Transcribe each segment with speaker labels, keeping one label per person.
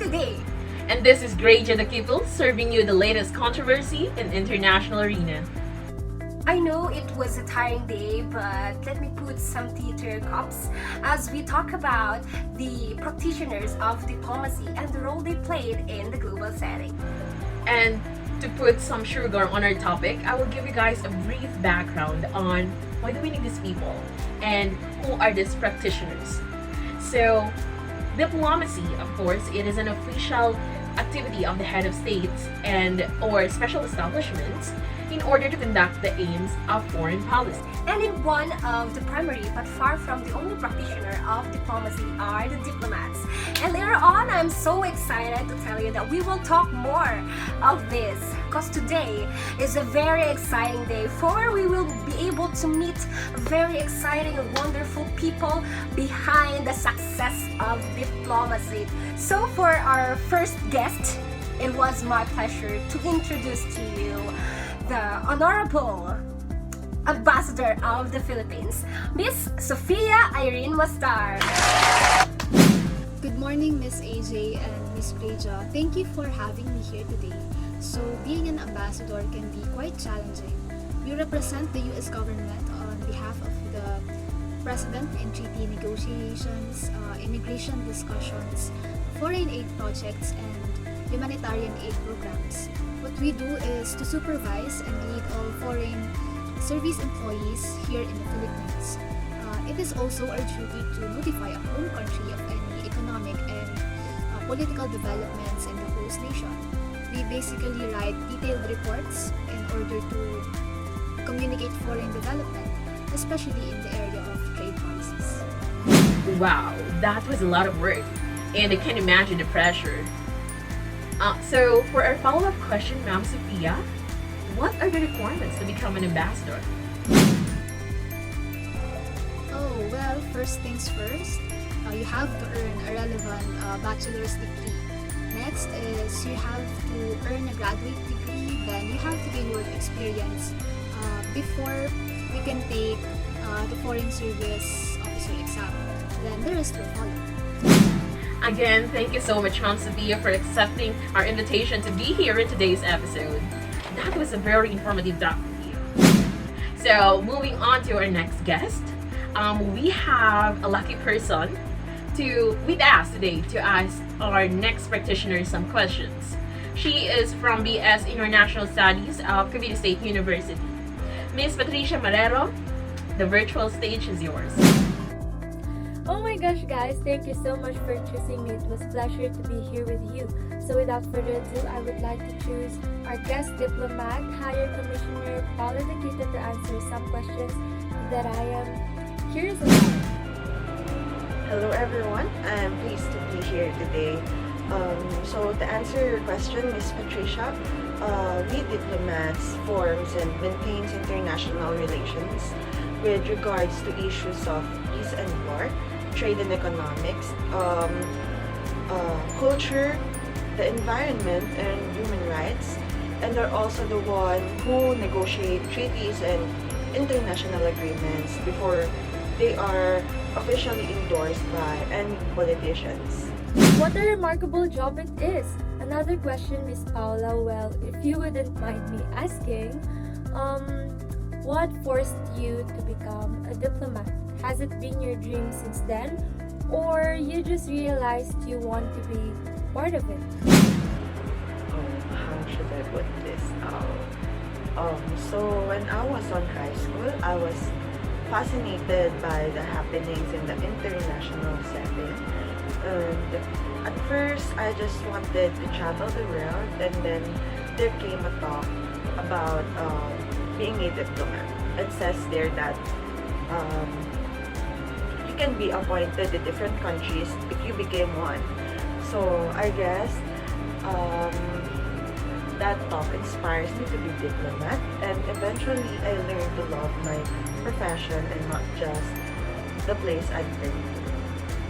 Speaker 1: day.
Speaker 2: And this is Gray Jedakipil serving you the latest controversy in international arena.
Speaker 1: I know it was a tiring day, but let me put some tea to your cups as we talk about the practitioners of diplomacy and the role they played in the global setting.
Speaker 2: And to put some sugar on our topic, I will give you guys a brief background on why do we need these people and who are these practitioners. So, diplomacy, of course, it is an official activity of the head of states and or special establishments in order to conduct the aims of foreign policy.
Speaker 1: And in one of the primary but far from the only practitioner of diplomacy are the diplomats. And later on, I'm so excited to tell you that we will talk more of this because today is a very exciting day for we will be able to meet very exciting and wonderful people behind the success of diplomacy. So for our first guest, it was my pleasure to introduce to you the Honorable Ambassador of the Philippines, Miss Sofia Irene Mastar.
Speaker 3: Good morning, Miss AJ and Miss Preja. Thank you for having me here today. So, being an ambassador can be quite challenging. We represent the U.S. government on behalf of the President in treaty negotiations, immigration discussions, foreign aid projects, and humanitarian aid programs. What we do is to supervise and lead all foreign service employees here in the Philippines. It is also our duty to notify a home country of any economic and political developments in the host nation. We basically write detailed reports in order to communicate foreign development, especially in the area of trade policies.
Speaker 2: Wow, that was a lot of work, and I can imagine the pressure. So for our follow-up question, Ma'am Sophia, what are the requirements to become an ambassador?
Speaker 3: Oh, well, first things first, you have to earn a relevant bachelor's degree. Next is you have to earn a graduate degree, then you have to gain work experience before you can take the foreign service officer exam. Then the rest will follow.
Speaker 2: Again, thank you so much, Ma'am Sophia, for accepting our invitation to be here in today's episode. That was a very informative talk with you. So, moving on to our next guest, we have a lucky person we've asked today to ask our next practitioner some questions. She is from Bsis International Studies of Cavite State University. Miss Patricia Marrero, the virtual stage is yours.
Speaker 4: Oh my gosh, guys, thank you so much for choosing me. It was a pleasure to be here with you. So without further ado, I would like to choose our guest diplomat, Higher Commissioner Paula Nikita, to answer some questions that I am curious about.
Speaker 5: Hello everyone, I'm pleased to be here today. So to answer your question, Ms. Patricia, we diplomats forms and maintains international relations with regards to issues of peace and war, trade and economics, culture, the environment, and human rights, and are also the one who negotiate treaties and international agreements before they are officially endorsed by any politicians.
Speaker 4: What a remarkable job it is! Another question, Miss Paula. Well, if you wouldn't mind me asking, what forced you to become a diplomat? Has it been your dream since then, or you just realized you want to be part of it?
Speaker 5: How should I put this out? So when I was on high school, I was fascinated by the happenings in the international setting. And at first, I just wanted to travel the world, and then there came a talk about being a diplomat. It says there that you can be appointed to different countries if you became one. So I guess that talk inspires me to be diplomat, and eventually I learned to love my profession and not just the place I've been to.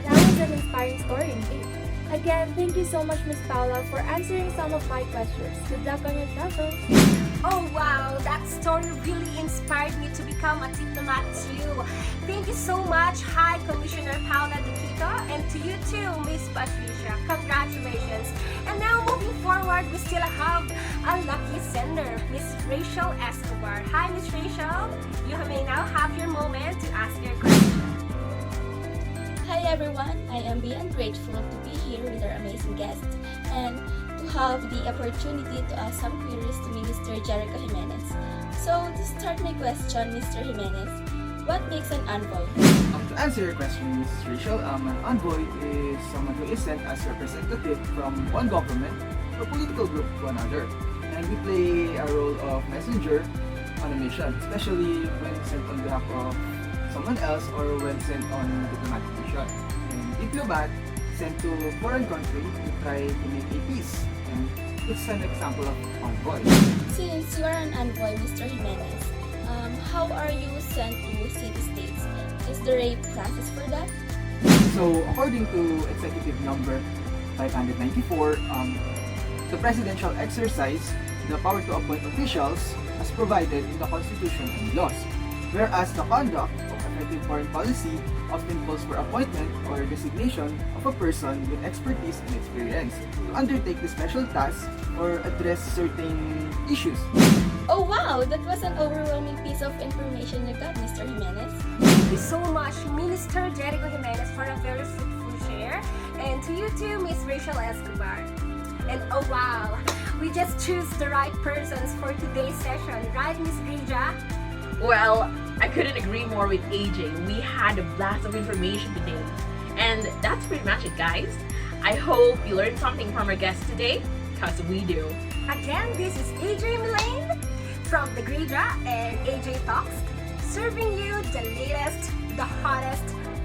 Speaker 4: That was an inspiring story indeed. Again, thank you so much, Miss Paula, for answering some of my questions. Good luck on your travels.
Speaker 1: Oh wow, that story really inspired me to become a diplomat too. Thank you so much, High Commissioner Paula Duquito, and to you too, Miss Patricia. Congratulations. And now moving forward, we still have a lucky sender, Miss Rachel Escobar. Hi, Miss Rachel. You may now have your moment to ask your question.
Speaker 6: Hi everyone, I am beyond grateful to be here with our amazing guest and to have the opportunity to ask some queries to Minister Jericho Jimenez. So to start my question, Mr. Jimenez, what makes an envoy?
Speaker 7: To answer your question, Mrs. Rachel, an envoy is someone who is sent as representative from one government or political group to another. And we play a role of messenger on a mission, especially when sent on behalf of someone else or when sent on diplomatic mission. And diplomat sent to foreign country to try to make a peace. And it's an example of envoy.
Speaker 6: Since you are an envoy, Mr. Jimenez, how are you sent to city-states? Is there a process for that?
Speaker 7: So, according to Executive Number 594, the presidential exercise the power to appoint officials as provided in the Constitution and laws, whereas the conduct of effective foreign policy often calls for appointment or designation of a person with expertise and experience to undertake the special tasks or address certain issues.
Speaker 6: Oh wow, that was an overwhelming piece of information you got, Mr. Jimenez.
Speaker 1: Thank you so much, Minister Jericho Jimenez, for a very fruitful share. And to you too, Miss Rachel Escobar. And oh wow, we just choose the right persons for today's session, right, Miss Rija?
Speaker 2: Well, I couldn't agree more with AJ. We had a blast of information today. And that's pretty much it, guys. I hope you learned something from our guest today, because we do.
Speaker 1: Again, this is AJ Milane from the Grija and AJ Talks, serving you the latest, the hottest,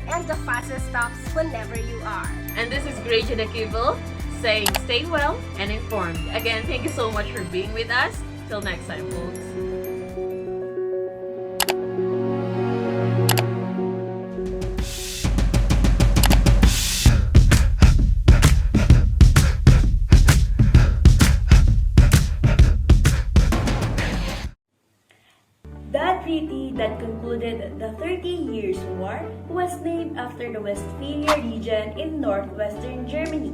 Speaker 1: and the fastest talks whenever you are.
Speaker 2: And this is Grija Nakibel saying stay well and informed. Again, thank you so much for being with us. Till next time, folks.
Speaker 8: That treaty that concluded the 30 Years' War was named after the Westphalia region in northwestern Germany.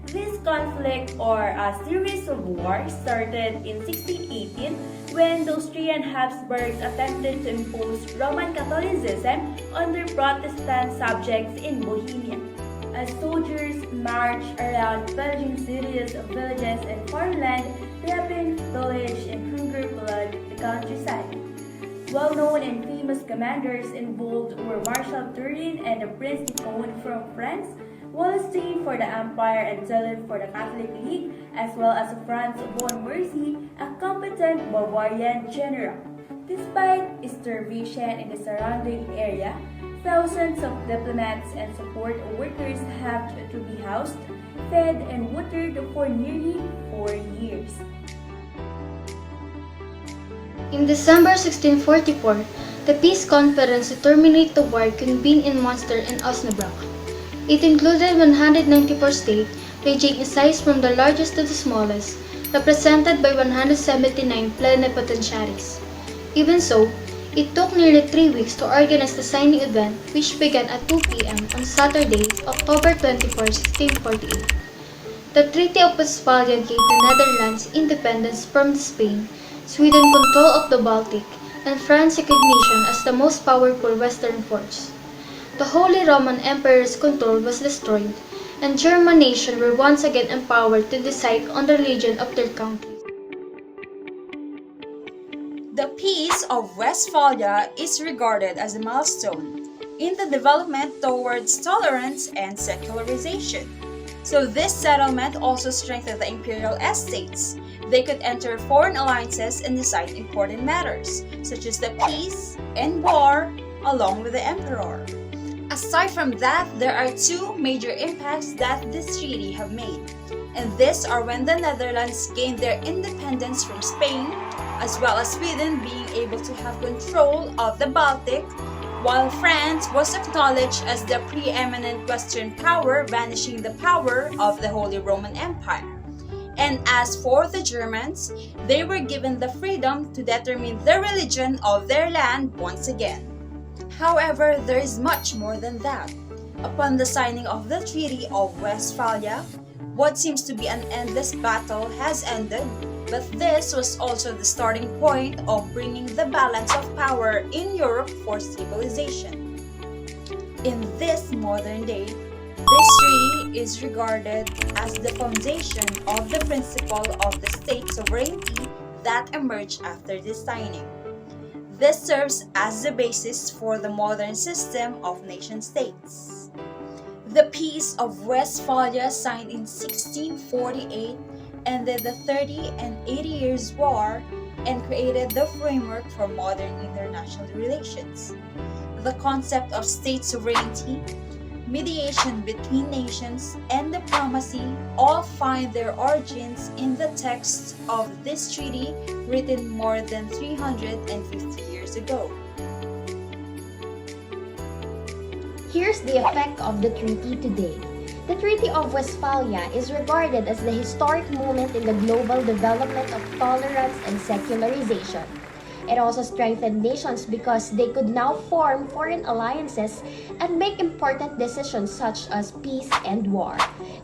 Speaker 8: This conflict, or a series of wars, started in 1618 when the Austrian Habsburgs attempted to impose Roman Catholicism on their Protestant subjects in Bohemia. As soldiers marched around pillaging cities, villages, and farmland, rapine, pillage, and hunger flooded the countryside. Well-known and famous commanders involved were Marshal Turenne and the Prince de Conde from France, Wallenstein for the Empire and Zelen for the Catholic League, as well as Franz von Mercy, a competent Bavarian general. Despite starvation in the surrounding area, thousands of diplomats and support workers have to be housed, fed, and watered for nearly 4 years.
Speaker 3: In December 1644, the peace conference to terminate the war convened in Munster and Osnabrück. It included 194 states, ranging in size from the largest to the smallest, represented by 179 plenipotentiaries. Even so, it took nearly 3 weeks to organize the signing event, which began at 2 p.m. on Saturday, October 24, 1648. The Treaty of Westphalia gave the Netherlands independence from Spain, Sweden control of the Baltic, and France recognition as the most powerful Western force. The Holy Roman Empire's control was destroyed, and German nations were once again empowered to decide on the religion of their country.
Speaker 9: The Peace of Westphalia is regarded as a milestone in the development towards tolerance and secularization. So this settlement also strengthened the imperial estates. They could enter foreign alliances and decide important matters, such as the peace and war, along with the emperor. Aside from that, there are two major impacts that this treaty have made. And these are when the Netherlands gained their independence from Spain, as well as Sweden being able to have control of the Baltic, while France was acknowledged as the preeminent Western power, vanishing the power of the Holy Roman Empire. And as for the Germans, they were given the freedom to determine the religion of their land once again. However, there is much more than that. Upon the signing of the Treaty of Westphalia, what seems to be an endless battle has ended, but this was also the starting point of bringing the balance of power in Europe for stabilization. In this modern day, this treaty is regarded as the foundation of the principle of the state sovereignty that emerged after this signing. This serves as the basis for the modern system of nation-states. The Peace of Westphalia, signed in 1648, ended the 30 and 80 Years' War and created the framework for modern international relations. The concept of state sovereignty, mediation between nations, and diplomacy all find their origins in the text of this treaty written more than 350 years ago.
Speaker 10: Here's the effect of the treaty today. The Treaty of Westphalia is regarded as the historic moment in the global development of tolerance and secularization. It also strengthened nations because they could now form foreign alliances and make important decisions such as peace and war.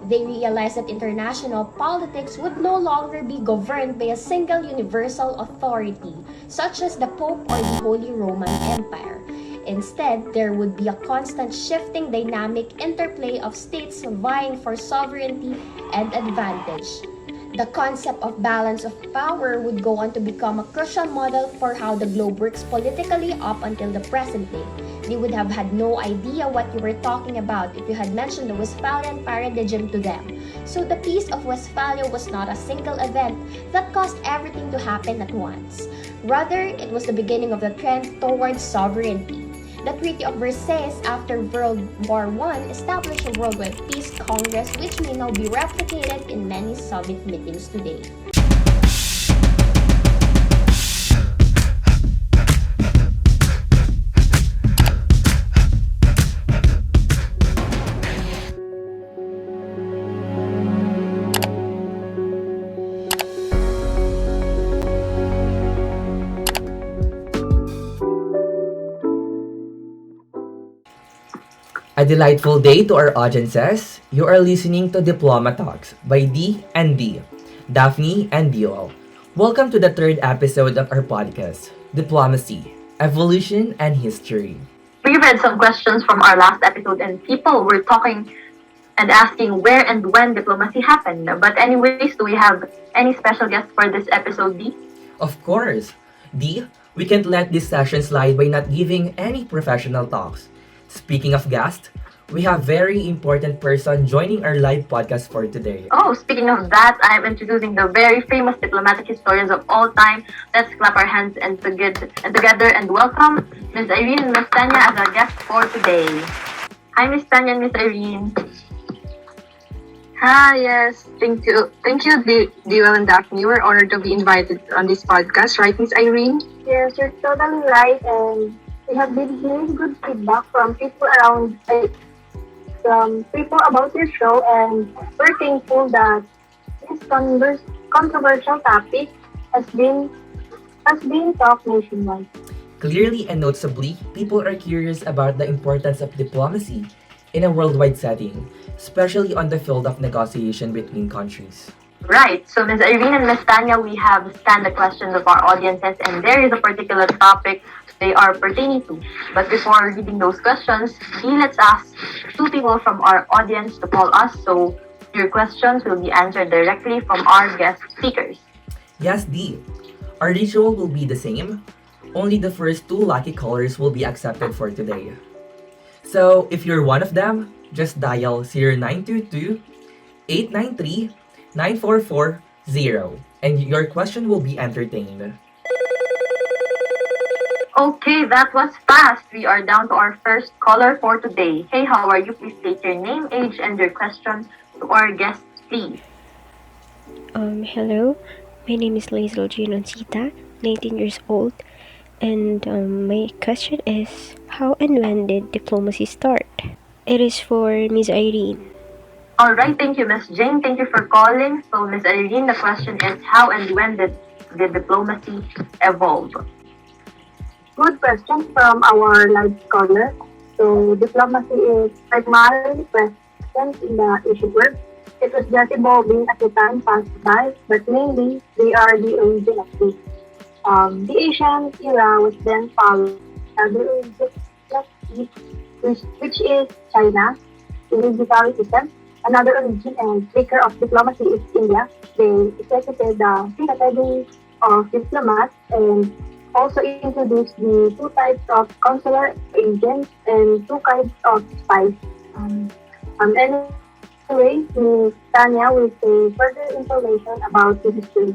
Speaker 10: They realized that international politics would no longer be governed by a single universal authority, such as the Pope or the Holy Roman Empire. Instead, there would be a constant shifting dynamic interplay of states vying for sovereignty and advantage. The concept of balance of power would go on to become a crucial model for how the globe works politically up until the present day. They would have had no idea what you were talking about if you had mentioned the Westphalian paradigm to them. So the Peace of Westphalia was not a single event that caused everything to happen at once. Rather, it was the beginning of the trend towards sovereignty. The Treaty of Bsis after World War I established a worldwide peace congress which may now be replicated in many summit meetings today.
Speaker 11: A delightful day to our audiences. You are listening to Diploma Talks by D and D, Daphne and Dio. Welcome to the third episode of our podcast, Diplomacy, Evolution, and History.
Speaker 2: We read some questions from our last episode and people were talking and asking where and when diplomacy happened. But anyways, do we have any special guests for this episode, D?
Speaker 11: Of course, D, we can't let this session slide by not giving any professional talks. Speaking of guests, we have very important person joining our live podcast for today.
Speaker 2: Oh, speaking of that, I am introducing the very famous diplomatic historians of all time. Let's clap our hands and together and welcome Ms. Irene and Ms. Tanya as our guests for today. Hi, Ms. Tanya and Ms. Irene.
Speaker 12: Hi, yes. Thank you, Dio and Daphne. We're honored to be invited on this podcast, right, Miss Irene?
Speaker 13: Yes, you're totally right, and we have been hearing good feedback from people about your show, and we're thankful that this controversial topic has been talked nationwide.
Speaker 11: Clearly and noticeably, people are curious about the importance of diplomacy in a worldwide setting, especially on the field of negotiation between countries.
Speaker 2: Right. So, Ms. Irene and Ms. Tanya, we have scanned the questions of our audiences, and there is a particular topic they are pertaining to. But before reading those questions, let's ask two people from our audience to call us, so your questions will be answered directly from our guest speakers.
Speaker 11: Yes, D. Our ritual will be the same. Only the first two lucky callers will be accepted for today. So, if you're one of them, just dial 0922-893-9440 and your question will be entertained.
Speaker 2: Okay, that was fast. We are down to our first caller for today. Hey, how are you? Please state your name, age, and your question to our guests, please.
Speaker 14: Hello. My name is Laisel Ginoncita, 19 years old. And my question is, how and when did diplomacy start? It is for Ms. Irene.
Speaker 12: All right, thank you, Miss Jane. Thank you for calling. So, Miss Irene, the question is how and when did diplomacy evolve?
Speaker 13: Good question from our live scholar. So, diplomacy is primarily present in the Asian world. It was just evolving as the time passed by, but mainly they are the origin of this. The Asian era was then followed by the origin of this, which is China, in Catholicism. Another origin and maker of diplomacy is India. They executed the three categories of diplomats and also introduced the two types of consular agents and two kinds of spies. Anyway, Ms. Tanya will say further information about the history.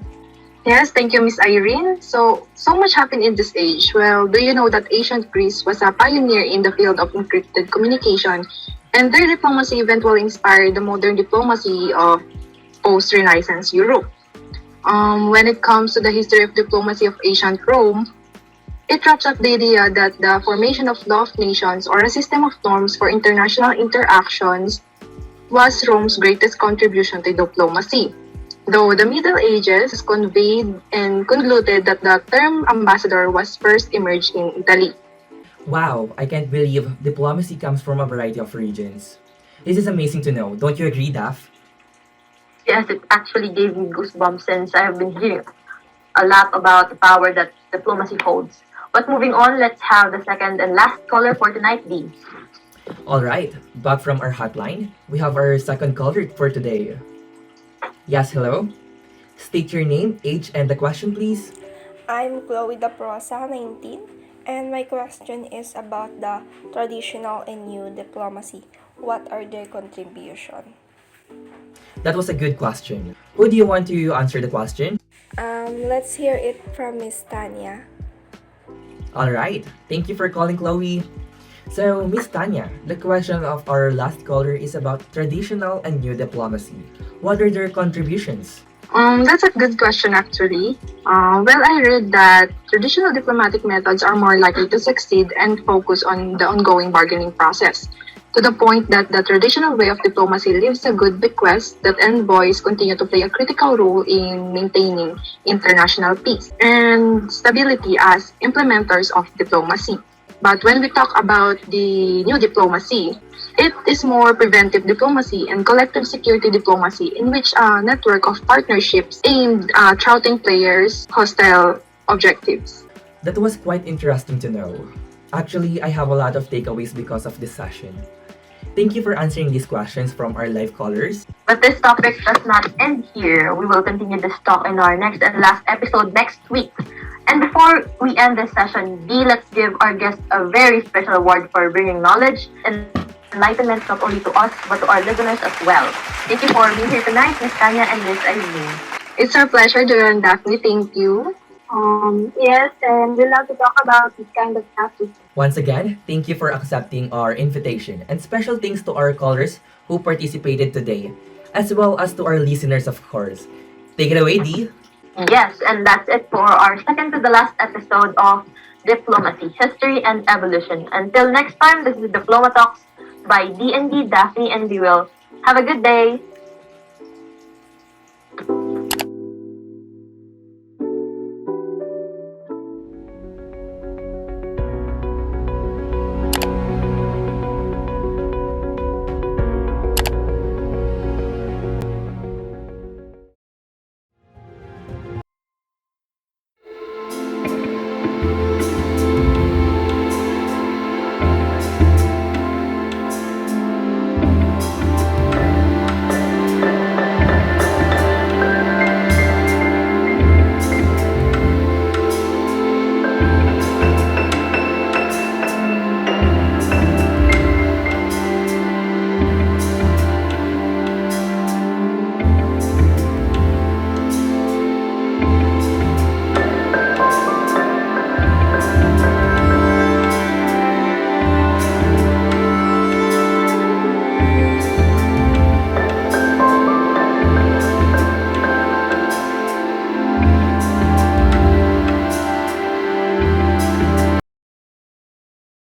Speaker 12: Yes, thank you, Miss Irene. So much happened in this age. Well, do you know that ancient Greece was a pioneer in the field of encrypted communication, and their diplomacy eventually inspired the modern diplomacy of post-Renaissance Europe. When it comes to the history of diplomacy of ancient Rome, it wraps up the idea that the formation of law of nations or a system of norms for international interactions was Rome's greatest contribution to diplomacy. Though the Middle Ages conveyed and concluded that the term ambassador was first emerged in Italy.
Speaker 11: Wow, I can't believe diplomacy comes from a variety of regions. This is amazing to know. Don't you agree, Daph?
Speaker 12: Yes, it actually gave me goosebumps since I have been hearing a lot about the power that diplomacy holds. But moving on, let's have the second and last caller for tonight, Dee.
Speaker 11: Alright, back from our hotline, we have our second caller for today. Yes, hello? State your name, age, and the question, please.
Speaker 15: I'm Chloe Da Prosa, 19, and my question is about the traditional and new diplomacy. What are their contribution?
Speaker 11: That was a good question. Who do you want to answer the question?
Speaker 15: Let's hear it from Miss Tanya.
Speaker 11: Alright, thank you for calling, Chloe. So, Miss Tanya, the question of our last caller is about traditional and new diplomacy. What are their contributions?
Speaker 12: That's a good question, actually. Well, I read that traditional diplomatic methods are more likely to succeed and focus on the ongoing bargaining process, to the point that the traditional way of diplomacy leaves a good bequest that envoys continue to play a critical role in maintaining international peace and stability as implementers of diplomacy. But when we talk about the new diplomacy, it is more preventive diplomacy and collective security diplomacy in which a network of partnerships aimed at thwarting players' hostile objectives.
Speaker 11: That was quite interesting to know. Actually, I have a lot of takeaways because of this session. Thank you for answering these questions from our live callers.
Speaker 12: But this topic does not end here. We will continue this talk in our next and last episode next week. And before we end this session, Dee, let's give our guests a very special award for bringing knowledge and enlightenment not only to us, but to our listeners as well. Thank you for being here tonight, Miss Tanya and Miss Irene. It's our pleasure, Joel and Daphne. Thank you.
Speaker 13: Yes, and we love to talk about this kind of topic.
Speaker 11: Once again, thank you for accepting our invitation, and special thanks to our callers who participated today, as well as to our listeners, of course. Take it away, Dee.
Speaker 12: Yes, and that's it for our second to the last episode of Diplomacy, History, and Evolution. Until next time, this is Diploma Talks by D&D, Daphne, and Duel. Have a good day.